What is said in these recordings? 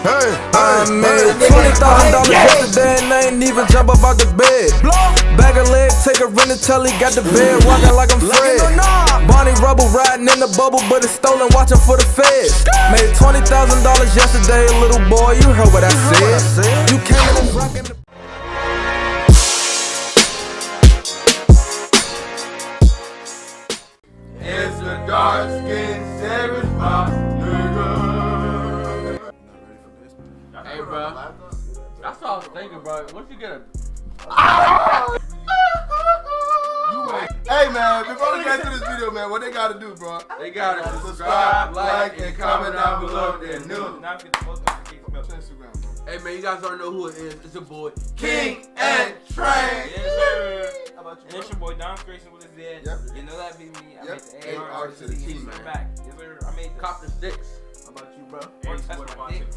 I made $20,000 yesterday and I ain't even jump up out the bed. Bag a leg, take a rent until he got the bed, walking like I'm Fred. Bonnie Rubble riding in the bubble, but it's stolen, watching for the feds. Made $20,000 yesterday, little boy, you heard what I said. You came in and rockin' the It's the dark skin savage my nigga. Hey, bro. That's what I was thinking, bro. Once you get a. Hey, man, before we get to this video, man, what they gotta do, bro? They gotta subscribe, like, and comment down below if they're new. Instagram, bro. Hey, man, you guys already know who it is. It's your boy, King and Train. Yes, sir. How about you? And it's your boy Don Grayson with his dad. Yep. You know that be me. I Yep. made the AR to the T, man. Back. Yes, sir. I made the Cop the sticks. How about you, bro? That's my dick.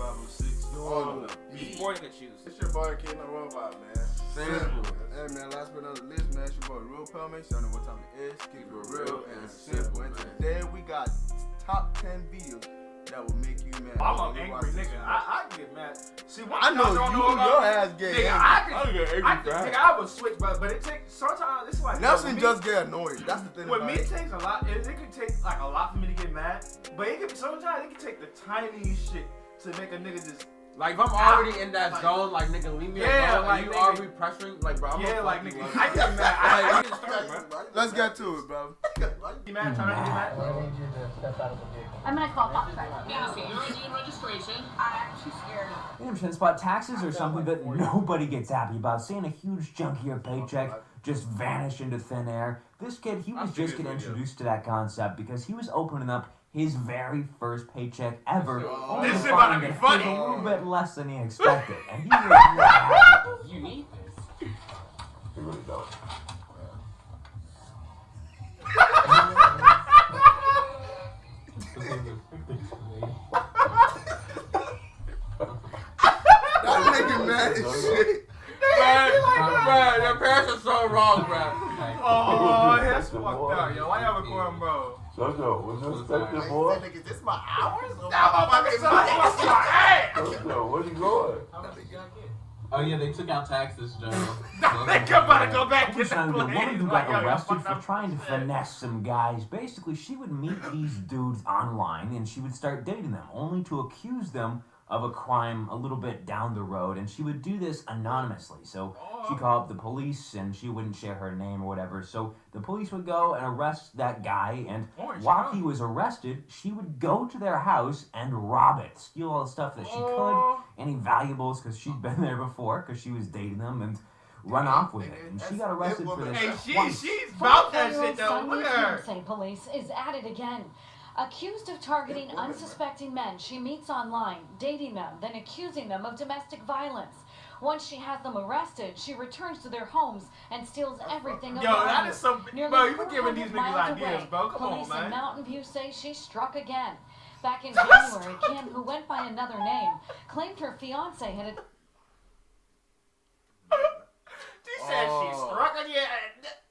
Oh, Sporting the shoes. it's your boy, King and Robot, man. Simple. Hey, man, last but not least, man, it's your boy, Real Pal, man. Y'all know what time it is. Keep it real and simple. And today we got top 10 videos that will make you mad. I'm an angry nigga. I get mad. See, what I know y'all you, don't know your about ass get nigga, angry. I would switch, but it takes sometimes it's like Nelson just get annoyed. That's the thing with about me, it. it takes a lot. It can take like a lot for me to get mad, but it can sometimes it can take the tiniest shit to make a nigga just. Like, if I'm already in that zone, like, nigga, leave me alone, like, and you nigga, already pressuring, like, bro, I'm yeah, gonna like fuck you nigga, up. I get mad. I get started, bro. Let's get to it, bro. You mad? Trying to get mad? I'm gonna call Fox right now. Yeah, so your ID and registration. I'm actually scared. Interesting spot. Taxes are something that nobody gets happy about. Seeing a huge chunk of your paycheck just vanish into thin air. This kid, he was just getting introduced to that concept because he was opening up his very first paycheck ever. Only This to shit about find to be that funny. it was a little bit less than he expected. And he was not happy. You need this. You really don't. That nigga mad as shit. Bro, your parents are so wrong, bro. Oh, that's fucked up, yo. Why y'all recording, bro? Jojo, was you expecting more? Nigga, this my hours? That motherfucker sucks my ass. Jojo, where you going? Oh yeah, they took out taxes, Joe. They about to go back to This that time, the place. woman who Like, got yo, y'all arrested fucked for up. trying to finesse some guys. Basically, she would meet these dudes online and she would start dating them, only to accuse them of a crime a little bit down the road, and she would do this anonymously. So she called up the police and she wouldn't share her name or whatever. So the police would go and arrest that guy, and while he was arrested, she would go to their house and rob it, steal all the stuff that she could, any valuables, because she'd been there before, because she was dating them, and run off with it. And she got arrested for this Hey, twice. she's about that shit though. Sunny Look at her. Fiancé police is at it again. Accused of targeting unsuspecting men she meets online, dating them, then accusing them of domestic violence. Once she has them arrested, she returns to their homes and steals everything. Yo, that is some. Nearly Bro, you been giving 400 these niggas miles ideas, away, bro. Come police on, in man. Mountain View say she struck again. Back in January, Kim, who went by another name, claimed her fiance had She said she struck again.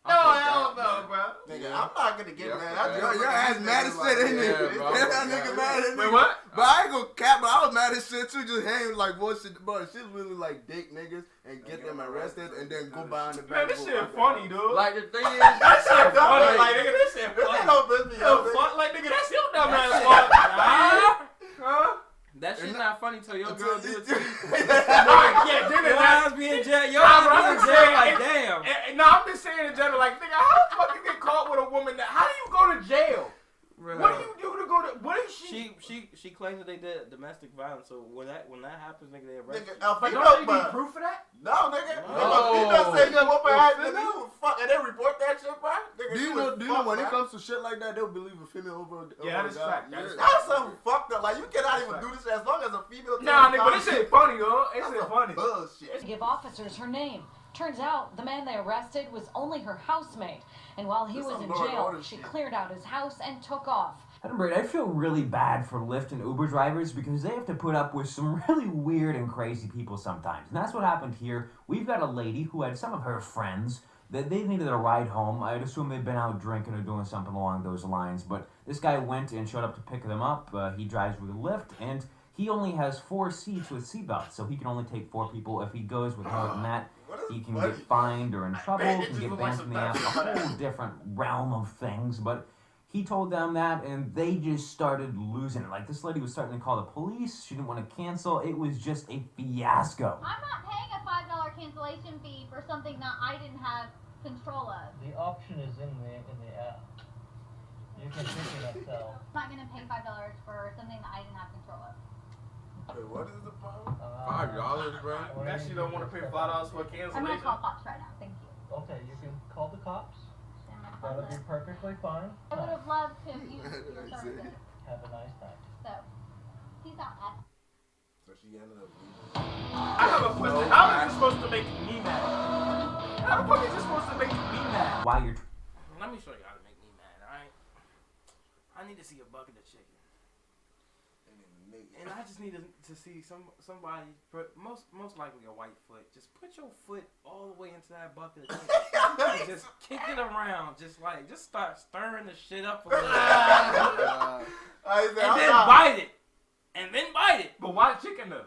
No, hell no, bro. Nigga, I'm not gonna get mad. Your ass mad as shit, ain't it? bro. That nigga mad as Wait, nigga. what? But I ain't gonna cap, but I was mad as shit too, just hanging like bullshit. Bro, she's really like date niggas and get them arrested and then go behind the back. Man, this shit funny, dude. Like, the thing is, That shit funny. Like, Like, nigga, this shit funny. Don't piss me off, nigga. Like, nigga, that's your dumb ass fault. Huh? That shit not funny till your girl do it too. Yeah, then Your it's ass be in jail. Your ass be in jail like damn. No, I'm just saying in general, like, nigga, how the fuck you get caught with a woman that, how do you go to jail? What do you do to go to, what is she? She claims that they did domestic violence. So when that happens, nigga, they arrest Nigga, you. But don't you need proof of that? No, nigga. No. If a female say you whoop her ass, nigga, you fuck and they report that shit, bro. Nigga, Do you know when it comes to shit like that, they'll believe a female over Yeah, over that's a guy? fact. That is That's something fucked up. Like, you cannot even do this as long as a female. Nah, nigga, but this shit funny, yo. This shit funny. Bullshit. to give officers her name. Turns out the man they arrested was only her housemate, and while he This was some in Law and jail, Order she shit. cleared out his house and took off. I feel really bad for Lyft and Uber drivers because they have to put up with some really weird and crazy people sometimes. And that's what happened here. We've got a lady who had some of her friends that they needed a ride home. I'd assume they'd been out drinking or doing something along those lines. But this guy went and showed up to pick them up. He drives with Lyft, and he only has 4 seats with seatbelts, so he can only take 4 people. If he goes with more than that, he can get fined or in trouble, can get banned from the app, a whole different realm of things. But he told them that, and they just started losing it. Like, this lady was starting to call the police. She didn't want to cancel. It was just a fiasco. I'm not paying a $5 cancellation fee for something that I didn't have control of. The option is in the app. You can pick it yourself. I'm not gonna pay $5 for something that I didn't have control of. Wait, what is the problem? $5, bro. Actually, don't want to pay $5 for a cancellation. I'm gonna call cops right now. Thank you. Okay, you can call the cops. That'll be perfectly fine. I would have loved to use your services. Have a nice time. So, peace out. So she ended up leaving. I have a question. How is this supposed to make me mad? How the fuck is this supposed to make me mad? While you're Let me show you how to make me mad, alright? I need to see a bucket of chicken. And I just need to see somebody, most likely a white foot, just put your foot all the way into that bucket of chicken and just kick it around, just start stirring the shit up a little bit. And then bite it. And then bite it. But why chicken though?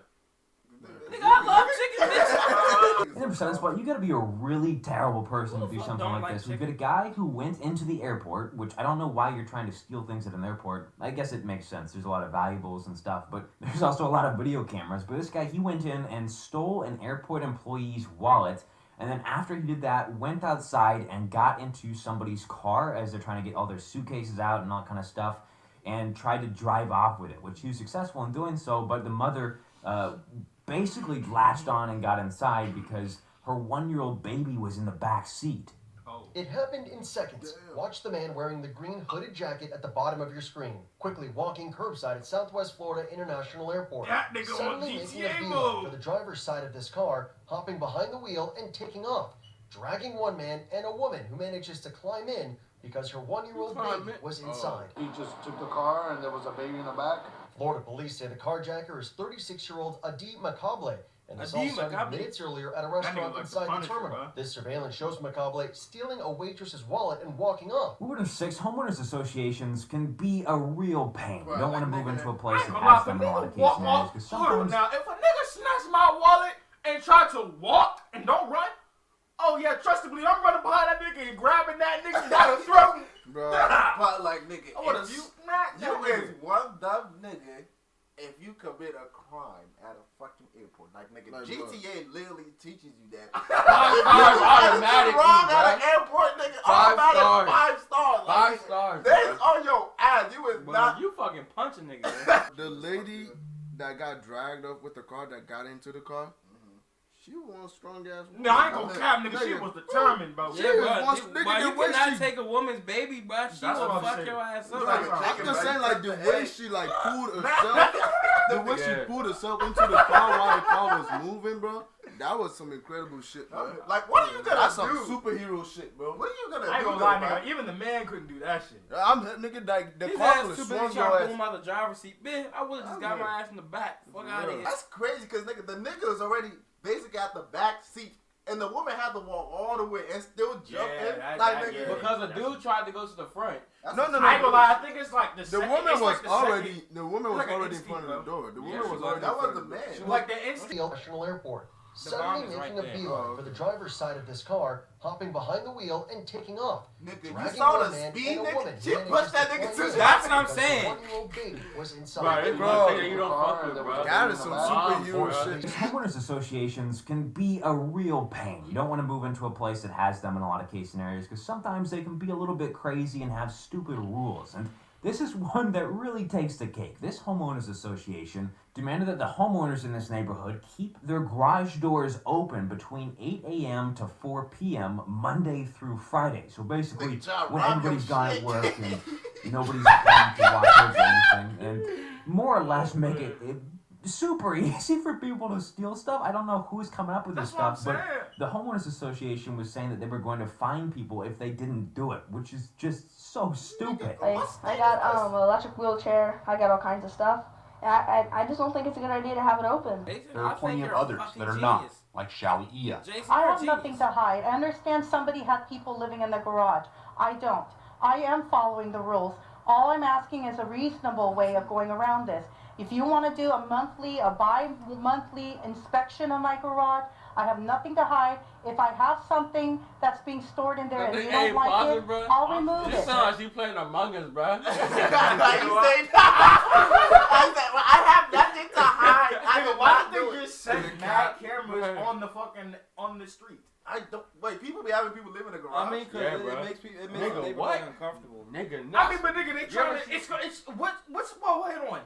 Nigga, I love chicken, bitch. in the spot, you gotta be a really terrible person to do something don't like like this. We've chicken? got a guy who went into the airport, which I don't know why you're trying to steal things at an airport. I guess it makes sense. There's a lot of valuables and stuff, but there's also a lot of video cameras. But this guy, he went in and stole an airport employee's wallet, and then after he did that, went outside and got into somebody's car as they're trying to get all their suitcases out and all kind of stuff, and tried to drive off with it, which he was successful in doing so, but the mother basically latched on and got inside because her 1-year-old baby was in the back seat. It happened in seconds. Watch the man wearing the green hooded jacket at the bottom of your screen, quickly walking curbside at Southwest Florida International Airport, That nigga suddenly on making a GTA beeline mode. for the driver's side of this car, hopping behind the wheel and taking off, dragging one man and a woman who manages to climb in because her 1-year-old baby was inside. He just took the car and there was a baby in the back. Florida police say the carjacker is 36-year-old Adi Macable, and this all Adi started Macable? minutes earlier at a nigga restaurant like inside the the Punisher, terminal. bro. This surveillance shows Macable stealing a waitress's wallet and walking off. Moving to 6, homeowners associations can be a real pain. You don't want to move into a place that I has ain't them in gonna a lie, lot of if a case nigga scenarios. walk Because off, hold on sometimes now, if a nigga snatch my wallet and try to walk and don't run, oh yeah, trust me, I'm running behind that nigga and grabbing that nigga by the throat. Bro, but like nigga, I would've if you smacked that is nigga. one dumb nigga if you commit a crime at a fucking airport. Like nigga, Like, GTA literally teaches you that. Automatically, If you wrong at bro. an airport, nigga, 5 automatic stars. 5 stars. Like, 5 nigga, stars, That's bro. on your ass. You is But not. you fucking punching niggas, man. The lady that got dragged up with the car, that got into the car, she one strong ass woman. No, I ain't gonna cap, nigga. She was determined, bro. She Yeah, was bro. nigga, But the you way cannot she- take a woman's baby, bro. She That's will what I'm fuck saying. your ass up. Like, I'm just saying, like, the way she, like, pulled herself, the way she Yeah. pulled herself into the car while the car was moving, bro, that was some incredible shit, bro. Like, what are you gonna That's do? some superhero shit, bro. What are you gonna I ain't do? gonna lie, though, nigga. man? Even the man couldn't do that shit. I'm nigga, like, the His car ass would too have busy swung trying your to pull ass. him out the driver's seat. Man, I would have just got my ass in the back. Fuck out of here. That's crazy, cause nigga, the nigga was already basically at the back seat, and the woman had to walk all the way and still jump in. Like nigga, Because the dude tried to go to the front. No, I ain't gonna lie. I think it's like the The second. woman it's was like the already, second- the woman was like an already in instinct, front of the bro. door. The Yeah, woman she was was. already That in was front the of man. door. Like the instinct. International Airport, The suddenly bomb is making right a there. beeline for the driver's side of this car, hopping behind the wheel and taking off. Nigga, you Dragging saw one the man speed, and a woman nigga. who She manages pushed that to nigga climb to in the That's what I'm because the saying. 1-year-old baby was Bro, inside. it's Bro, one thing that you don't fuck with, bro. That is some superhero shit. These homeowners associations can be a real pain. You don't want to move into a place that has them in a lot of case scenarios because sometimes they can be a little bit crazy and have stupid rules. And this is one that really takes the cake. This homeowners association demanded that the homeowners in this neighborhood keep their garage doors open between 8 a.m. to 4 p.m. Monday through Friday. So basically, Nigga, try to when rob everybody's your gone shit. at work and nobody's home to watch over anything, and more or less make it super easy for people to steal stuff. I don't know who's coming up with this That's what I'm stuff, saying. but the homeowners association was saying that they were going to fine people if they didn't do it, which is just so stupid. I got an electric wheelchair. I got all kinds of stuff. I just don't think it's a good idea to have it open. There are plenty of others that are not, like Shally Ia. I have nothing to hide. I understand somebody has people living in their garage. I don't. I am following the rules. All I'm asking is a reasonable way of going around this. If you want to do a bi-monthly inspection of my garage, I have nothing to hide. If I have something that's being stored in there and you don't like it, I'll remove it. This sounds like you playing Among Us, bro. I have nothing to hide. Why did they just set mad cameras on the street? I don't. Wait, people be having people live in the garage. I mean, cause it makes people uncomfortable. Nigga, I mean, but nigga, they trying to. It's what's wait on.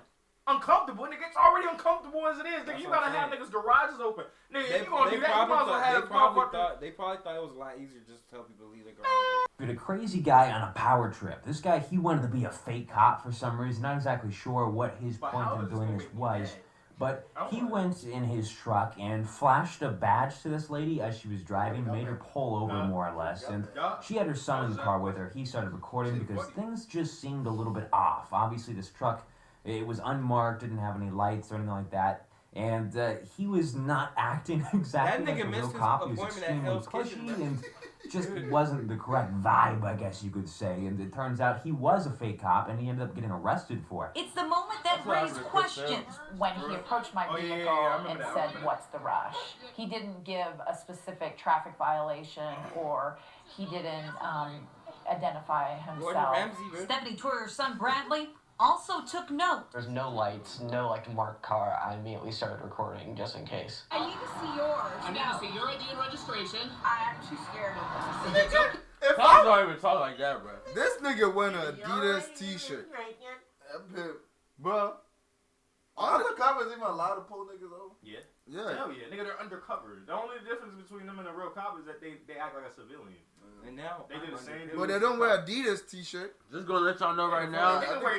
Uncomfortable, nigga. It's already uncomfortable as it is, nigga. You gotta have niggas' garages open, nigga. If you gonna do that, you might as well have. They probably thought it was a lot easier just to tell people to leave their garage. But a crazy guy on a power trip. This guy, he wanted to be a fake cop for some reason. Not exactly sure what his point in doing this was. But he went in his truck and flashed a badge to this lady as she was driving, made her pull over more or less. And she had her son in the car with her. He started recording because things just seemed a little bit off. Obviously, this truck, it was unmarked, didn't have any lights or anything like that. And he was not acting exactly like a real cop. He was extremely pushy and just wasn't the correct vibe, I guess you could say. And it turns out he was a fake cop, and he ended up getting arrested for it. It's the moment that raised questions when he approached my vehicle and said, "What's the rush?" He didn't give a specific traffic violation, or he didn't identify himself. Stephanie Troyer's son Bradley also took note. There's no lights, no marked car. I immediately started recording just in case. I need to see yours. I need to see your ID and registration. I'm too scared of this. If I don't even talk like that, bro. This nigga wearing an Adidas t-shirt. Bro. Undercovers even allowed to pull niggas over? Yeah. Yeah. Hell yeah. Nigga, they're undercover. The only difference between them and a real cop is that they act like a civilian. And now they do the same. But they don't wear Adidas t-shirt. Just gonna let y'all know right now. They can wear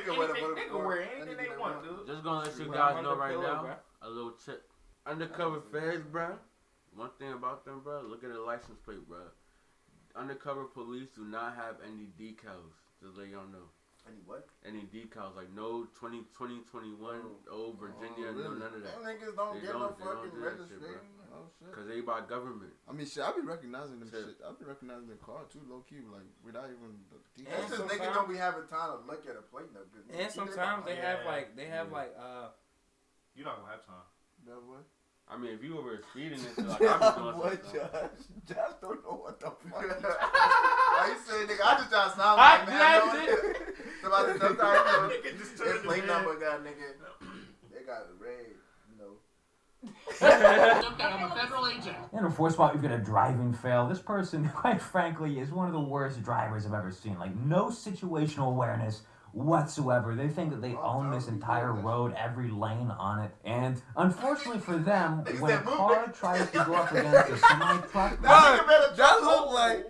anything they want, dude. Just gonna let you guys know right now. A little tip. Undercover feds, bro. One thing about them, bro. Look at the license plate, bro. Undercover police do not have any decals. Just let y'all know. Any what? Any decals, like no 2021, old Virginia, no none of that. Them niggas don't get no fucking registration. Oh shit. Cause they by government. I mean, shit, I be recognizing them shit. I be recognizing the car too, low key, like without even the decals. It's just niggas don't be having time to look at a plate no good. And sometimes they have like you're not gonna have time. That what? I mean, if you were speeding into like I'm doing Josh don't know what the fuck. I used to say, nigga, I just try to sound like man. Somebody this plate number got nigga. They got a red, you know. I'm a federal agent. And in fourth spot, we've got a driving fail. This person, quite frankly, is one of the worst drivers I've ever seen. Like, no situational awareness whatsoever. They think that they own this entire road, every lane on it. And unfortunately for them, when a car tries to go up against a semi-truck... That look like...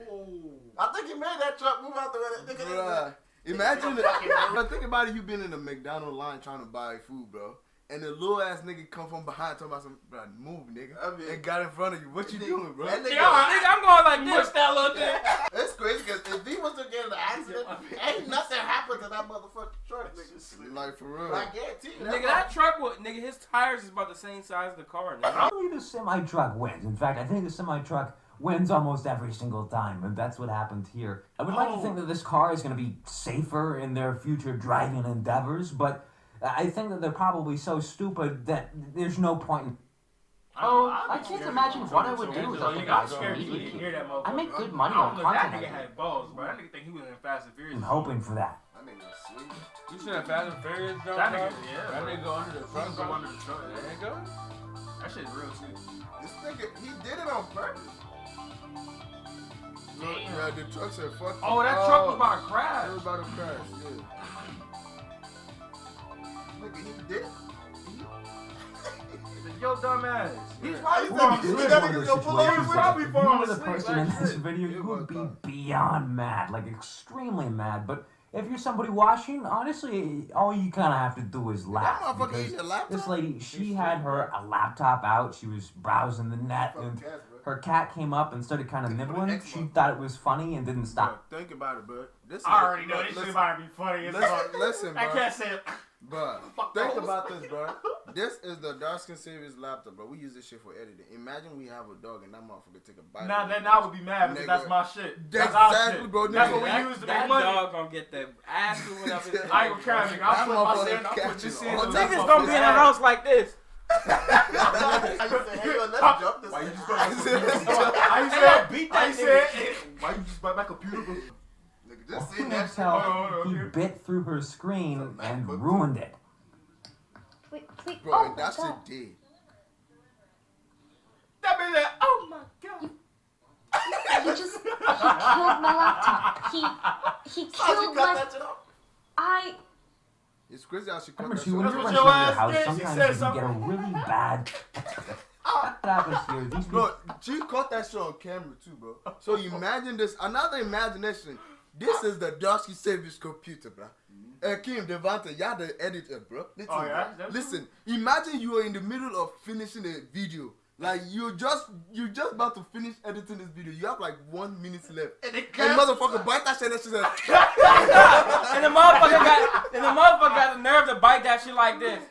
I think he made that truck move out the way. Bruh. Imagine think about it, you been in a McDonald's line trying to buy food, bro. And the little ass nigga come from behind talking about some, bro, move, nigga. And got in front of you. What you doing, bro? Nigga, I'm going like this. That little thing. It's crazy because if he was to get in an accident, ain't nothing happened to that motherfucking truck, nigga. Like, for real. I guarantee you. Nigga, that truck, nigga, his tires is about the same size as the car. Nigga. I believe the semi-truck wins. In fact, I think the semi-truck wins almost every single time, and that's what happened here. I would like to think that this car is going to be safer in their future driving endeavors, but I think that they're probably so stupid that there's no point in... I can't imagine what I would do without the guys who scared meet you me. hear that motherfucker. I make good money on content. That nigga had balls, bro. That nigga think he was in Fast and Furious. I'm hoping for that. That nigga was sweet. You seen that Fast and Furious though? That nigga, That nigga go under the truck. Go under the truck. There you go. That shit's real sweet. This nigga, he did it on purpose. Yeah, the truck said fuck. Oh, that truck was about to crash. It was about to crash, yeah. Nigga, he did it. Yo, dumbass. He's probably falling asleep. The person in this video, you would be beyond mad, like extremely mad. But if you're somebody watching, honestly, all you kind of have to do is laugh. Because this lady, she had her laptop out. She was browsing the net, and her cat came up and started kind of nibbling. She thought it was funny and didn't stop. Think about it, bro. I already know this shit about to be funny. Listen, bro. I can't say it. Bro, think about this, bro. This is the Darskin Savior's laptop, bro. We use this shit for editing. Imagine we have a dog and that motherfucker take a bite. Nah, then I would be mad because that's my shit. That's exactly, our shit. bro. That's what we use to make money. That dog gonna get the ass moving up his I ain't gonna carry, nigga. I'll put my shit in. I'll put this in. Niggas gonna be in a house like this. Why you just bite my computer? Nigga, just see that shit. He bit through her screen and ruined it. Please. Bro, Oh that my shit God. did. That be like, oh my God. He killed my laptop. He killed my. It's crazy how she cut Remember, that she shit. when you're renting your house, sometimes you can get a really bad. What happens here? These Bro, she caught that shit on camera too, bro. So imagine this. Another imagination. This is the Darsky Savior's computer, bro. Kim Devante, y'all the editor, bro. Listen, imagine you are in the middle of finishing a video. Like you're just about to finish editing this video. You have like 1 minute left. And the motherfucker bite that shit and she said and the motherfucker got the nerve to bite that shit like this.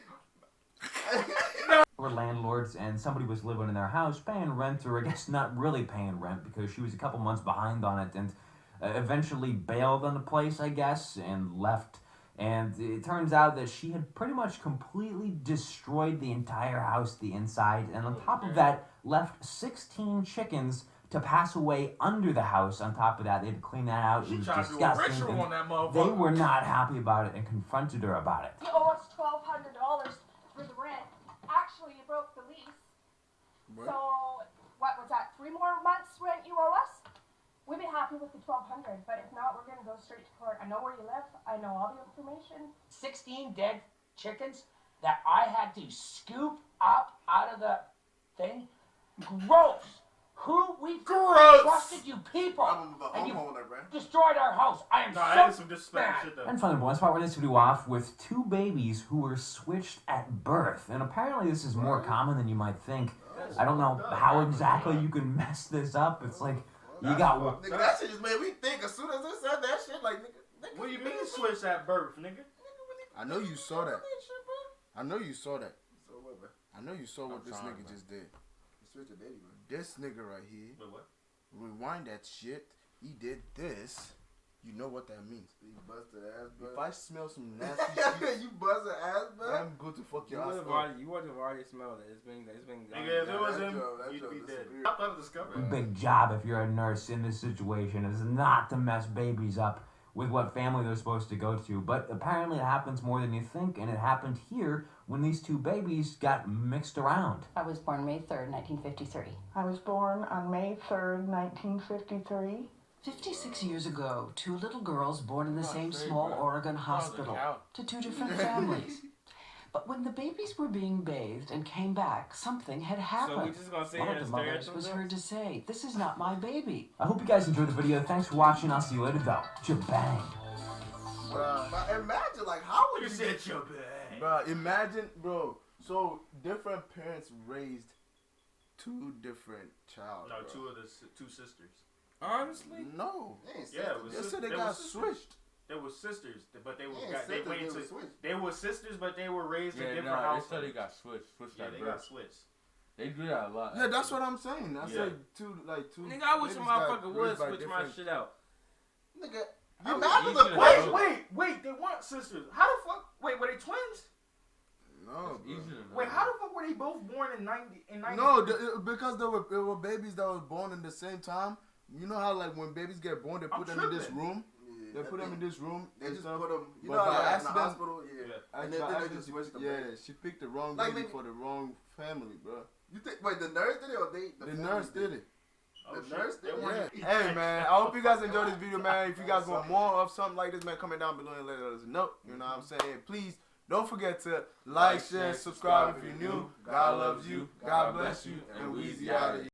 Were landlords and somebody was living in their house paying rent, or I guess not really paying rent because she was a couple months behind on it, and eventually bailed on the place, I guess, and left. And it turns out that she had pretty much completely destroyed the entire house, the inside, and on top of that, left 16 chickens to pass away under the house. On top of that, they had to clean that out. It was disgusting. They were not happy about it and confronted her about it. You owe us $1,200 for the rent. Actually, you broke the lease. What? So, what was that? 3 more months rent you owe us? We'd be happy with the $1,200, but if not, we're gonna go straight to court. I know where you live. I know all the information. 16 dead chickens that I had to scoop up out of the thing. Gross. We trusted you people, and you destroyed our house. I am so mad. And finally, boys, we're this video off with 2 babies who were switched at birth, and apparently this is more common than you might think. I don't know how exactly you can mess this up. It's like you got one. Nigga, that shit just made me think. As soon as I said that shit, like nigga. What do you mean switch at birth, nigga? I know you saw that. I know you saw that. So what, bro? I know you saw what this nigga just did. Switch a baby, man. This nigga right here. Wait, what? Rewind that shit. He did this. You know what that means. You busted ass, bro. If I smell some nasty shit, you busted ass, bro. I'm good to fuck your ass up. You would have already smelled it. It's been nigga, if it was him, you'd be dead. I thought it discovered. Big job if you're a nurse in this situation is not to mess babies up with what family they're supposed to go to. But apparently it happens more than you think, and it happened here when these 2 babies got mixed around. I was born May 3rd, 1953. I was born on May 3rd, 1953. 56 years ago, 2 little girls born in the same small Oregon hospital to 2 different families. But when the babies were being bathed and came back, something had happened. So we just gonna sit One here of and the stare at mothers them was girls? heard to say, "This is not my baby." I hope you guys enjoyed the video. Thanks for watching. I'll see you later, though. Jabang. But imagine, like, how would you say Bro, imagine, bro. So different parents raised 2 different child. No, bro. 2 of the 2 sisters. Honestly, no. Yeah, it was they said they got switched. They were sisters, but they were switched. they were sisters, but they were raised in different They households. said they got switched. Yeah, they got switched. They do that a lot. Yeah, that's what I'm saying. I said 2. Nigga, I wish a motherfucker would switch my shit out. Nigga, you imagine the wait, they weren't sisters. How the fuck? Wait, were they twins? No, wait, how the fuck were they both born in 90? No, because they were babies that were born in the same time. You know how like when babies get born, they put them in this room. They put them in this room. They just stuff. put them. You But know, by like in accident, the hospital, and then they just switched them. Yeah, she picked the wrong Like, baby nigga- for the wrong family, bro. You think? Wait, the nurse did it or they? The nurse did it. The nurse did Yeah. it. Hey man, I hope you guys enjoyed this video, man. If you guys want more of something like this, man, comment down below and let us know. You know what I'm saying? Please don't forget to like, share, subscribe if you're new. God loves you. God bless you. And Weezy out of here.